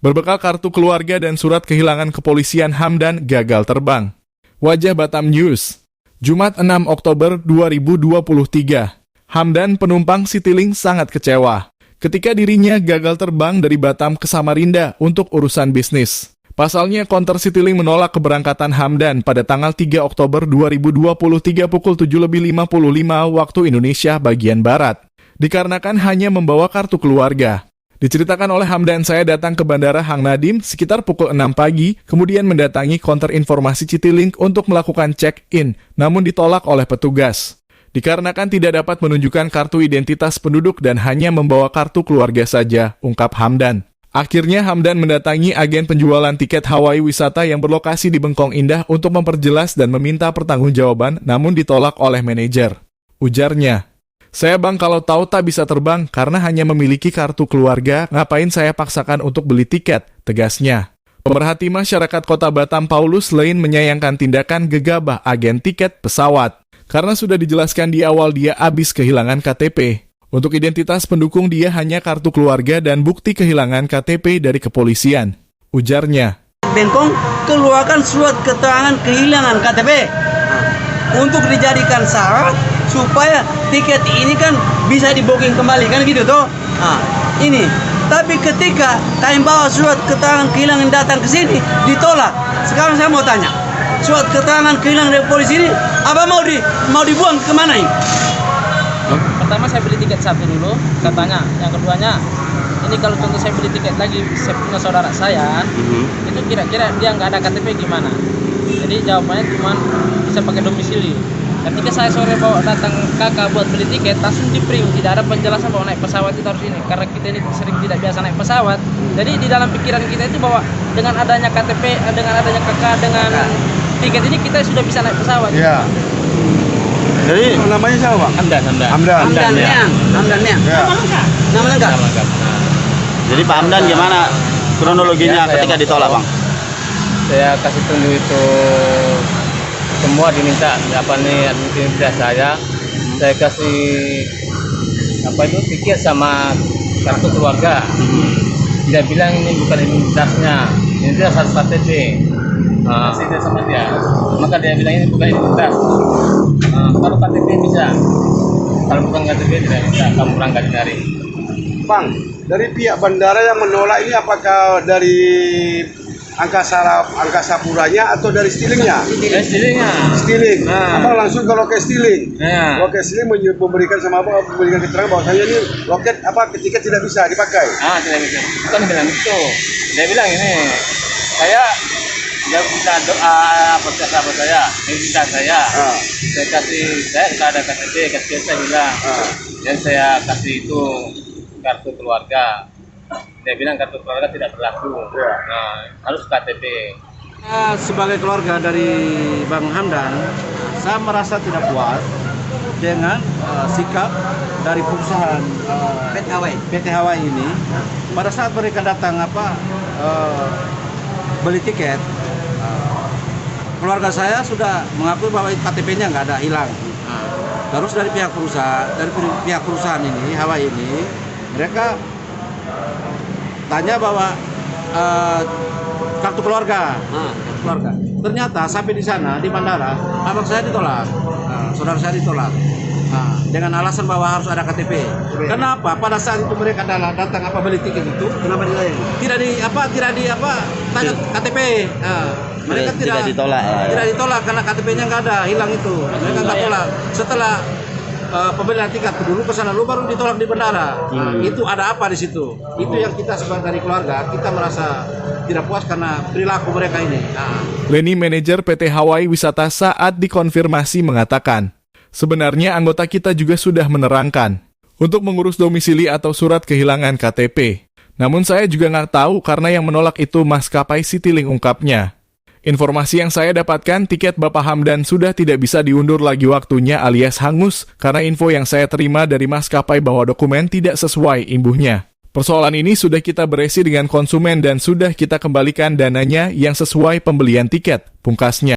Berbekal kartu keluarga dan surat kehilangan kepolisian, Hamdan gagal terbang. Wajah Batam News, Jumat 6 Oktober 2023. Hamdan, penumpang Citylink, sangat kecewa ketika dirinya gagal terbang dari Batam ke Samarinda untuk urusan bisnis. Pasalnya, konter Citylink menolak keberangkatan Hamdan pada tanggal 3 Oktober 2023 pukul 7.55 waktu Indonesia bagian Barat, dikarenakan hanya membawa kartu keluarga. Diceritakan oleh Hamdan, saya datang ke Bandara Hang Nadim sekitar pukul 6 pagi, kemudian mendatangi konter informasi Citylink untuk melakukan check-in, namun ditolak oleh petugas. Dikarenakan tidak dapat menunjukkan kartu identitas penduduk dan hanya membawa kartu keluarga saja, ungkap Hamdan. Akhirnya Hamdan mendatangi agen penjualan tiket Hawaii wisata yang berlokasi di Bengkong Indah untuk memperjelas dan meminta pertanggungjawaban, namun ditolak oleh manajer. Ujarnya, "Saya bang kalau tahu tak bisa terbang karena hanya memiliki kartu keluarga, ngapain saya paksakan untuk beli tiket," tegasnya. Pemerhati masyarakat Kota Batam Paulus Lain menyayangkan tindakan gegabah agen tiket pesawat. Karena sudah dijelaskan di awal dia habis kehilangan KTP. Untuk identitas pendukung dia hanya kartu keluarga dan bukti kehilangan KTP dari kepolisian. Ujarnya, Bengkong keluarkan surat keterangan kehilangan KTP untuk dijadikan syarat supaya tiket ini kan bisa di-booking kembali, kan gitu toh. Ini. Tapi ketika kalian bawa surat keterangan kehilangan datang ke sini ditolak. Sekarang saya mau tanya, surat keterangan kehilangan dari polisi ini apa mau dibuang kemana ini? Pertama saya beli tiket satu dulu, katanya. Yang keduanya, ini kalau contoh saya beli tiket lagi, saya punya saudara saya, itu kira-kira dia nggak ada KTP gimana? Jadi jawabannya cuma bisa pakai domisili. Ketika saya sore bawa datang kakak buat beli tiket, langsung di-print, tidak ada penjelasan bahwa naik pesawat itu harus ini. Karena kita ini sering tidak biasa naik pesawat, jadi di dalam pikiran kita itu bahwa dengan adanya KTP, dengan adanya kakak, dengan tiket ini kita sudah bisa naik pesawat. Iya. Jadi namanya siapa, Bang? Hamdan. Hamdan. Ya. Nama lengkap. Jadi Pak Hamdan gimana kronologinya ketika ditolak, Bang? Saya kasih tunjuk itu semua diminta identitas saya kasih tiket sama kartu keluarga. Dia bilang ini bukan identitasnya, ini dia harus KTP. Kasih dia sama dia, maka dia bilang ini bukan identitas. Kalau KTP bisa, kalau bukan KTP tidak bisa, kamu berangkat dari. Bang, dari pihak bandara yang menolak ini apakah dari Angkasa Puranya atau dari Citylink-nya? Citylink. Abang langsung ke loket Citylink. Loket Citylink memberikan keterangan bahwasanya ini loket ketika tidak bisa dipakai. Tidak bisa. Bukan bilang itu. Dia bilang ini, saya bisa doa sahabat saya, minta saya. Saya nggak ada KTP, saya bilang. Dan saya kasih itu kartu keluarga. Dia bilang kartu keluarga tidak berlaku, harus KTP. Sebagai keluarga dari Bang Hamdan, saya merasa tidak puas dengan sikap dari perusahaan PT Hawaii ini. Pada saat mereka datang beli tiket, keluarga saya sudah mengakui bahwa KTP-nya nggak ada, hilang. Terus dari pihak perusahaan ini, Hawaii ini, mereka tanya bahwa kartu keluarga. Ternyata sampai di sana di bandara, abang saya ditolak, saudara saya ditolak, dengan alasan bahwa harus ada KTP. Kenapa? Pada saat itu mereka datang beli tiket itu, kenapa tidak tanya KTP? Mereka tidak ditolak karena KTP-nya nggak ada, hilang itu. Mereka nggak tolak. Setelah pembelian tiket dulu ke sana, baru ditolak di bandara. Itu ada apa di situ? Itu yang kita sebagai dari keluarga, kita merasa tidak puas karena perilaku mereka ini. Leni, manajer PT Hawaii Wisata, saat dikonfirmasi mengatakan, sebenarnya anggota kita juga sudah menerangkan untuk mengurus domisili atau surat kehilangan KTP. Namun saya juga nggak tahu karena yang menolak itu maskapai Citylink, ungkapnya. Informasi yang saya dapatkan, tiket Bapak Hamdan sudah tidak bisa diundur lagi waktunya alias hangus karena info yang saya terima dari maskapai bahwa dokumen tidak sesuai, imbuhnya. Persoalan ini sudah kita beresi dengan konsumen dan sudah kita kembalikan dananya yang sesuai pembelian tiket, pungkasnya.